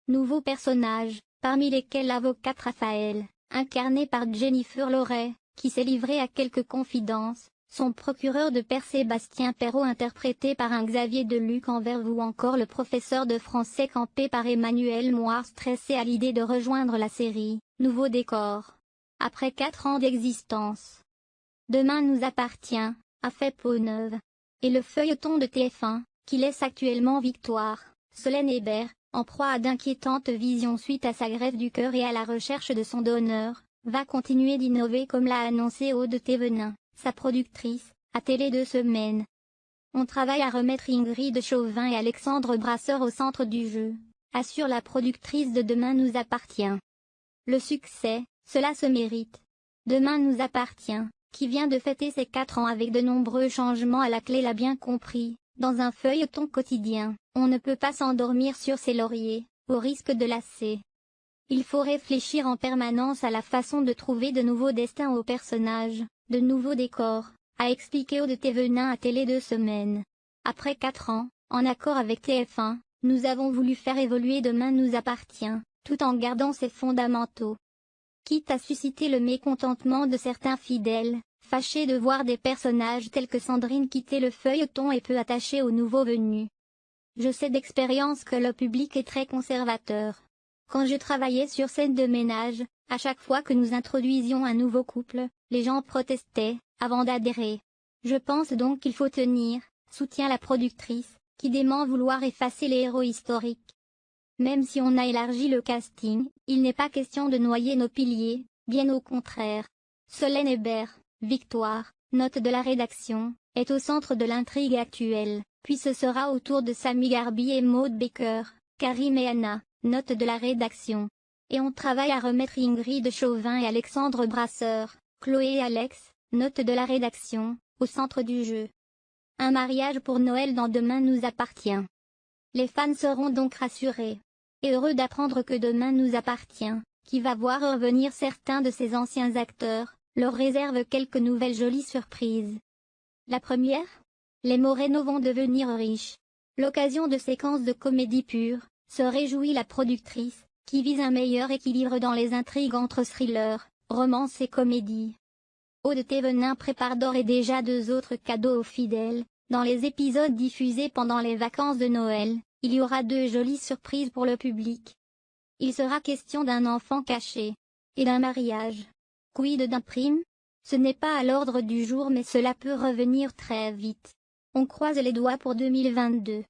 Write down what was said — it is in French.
nouveaux personnages, parmi lesquels l'avocate Raphaël, incarnée par Jennifer Lawrence, qui s'est livrée à quelques confidences, son procureur de Père Sébastien Perrault interprété par un Xavier Deluc envers ou encore le professeur de français campé par Emmanuel Moir stressé à l'idée de rejoindre la série, nouveau décor. Après 4 ans d'existence. Demain nous appartient, a fait peau neuve. Et le feuilleton de TF1, qui laisse actuellement Victoire, Solène Hébert, en proie à d'inquiétantes visions suite à sa greffe du cœur et à la recherche de son donneur, va continuer d'innover comme l'a annoncé Aude Thévenin, sa productrice, à Télé 2 Semaines. On travaille à remettre Ingrid Chauvin et Alexandre Brasseur au centre du jeu, assure la productrice de Demain nous appartient. Le succès, cela se mérite. Demain nous appartient, qui vient de fêter ses 4 ans avec de nombreux changements à la clé l'a bien compris, dans un feuilleton quotidien, on ne peut pas s'endormir sur ses lauriers, au risque de lasser. Il faut réfléchir en permanence à la façon de trouver de nouveaux destins aux personnages, de nouveaux décors, a expliqué Aude Thévenin à Télé 2 Semaines. Après 4 ans, en accord avec TF1, nous avons voulu faire évoluer Demain nous appartient, tout en gardant ses fondamentaux. Quitte à susciter le mécontentement de certains fidèles, fâchés de voir des personnages tels que Sandrine quitter le feuilleton et peu attachés aux nouveaux venus. Je sais d'expérience que le public est très conservateur. Quand je travaillais sur Scène de ménage, à chaque fois que nous introduisions un nouveau couple, les gens protestaient, avant d'adhérer. Je pense donc qu'il faut tenir, soutient la productrice, qui dément vouloir effacer les héros historiques. Même si on a élargi le casting, il n'est pas question de noyer nos piliers, bien au contraire. Solène Hébert, Victoire, note de la rédaction, est au centre de l'intrigue actuelle, puis ce sera au tour de Samy Garbi et Maud Baker, Karim et Anna, note de la rédaction. Et on travaille à remettre Ingrid Chauvin et Alexandre Brasseur, Chloé et Alex, note de la rédaction, au centre du jeu. Un mariage pour Noël dans Demain nous appartient. Les fans seront donc rassurés. Et heureux d'apprendre que Demain nous appartient, qui va voir revenir certains de ses anciens acteurs, leur réserve quelques nouvelles jolies surprises. La première? Les Moreno vont devenir riches. L'occasion de séquences de comédie pure, se réjouit la productrice, qui vise un meilleur équilibre dans les intrigues entre thriller, romance et comédie. Aude Thévenin prépare d'ores et déjà 2 autres cadeaux aux fidèles. Dans les épisodes diffusés pendant les vacances de Noël, il y aura 2 jolies surprises pour le public. Il sera question d'un enfant caché, et d'un mariage. Quid d'un prime? Ce n'est pas à l'ordre du jour mais cela peut revenir très vite. On croise les doigts pour 2022.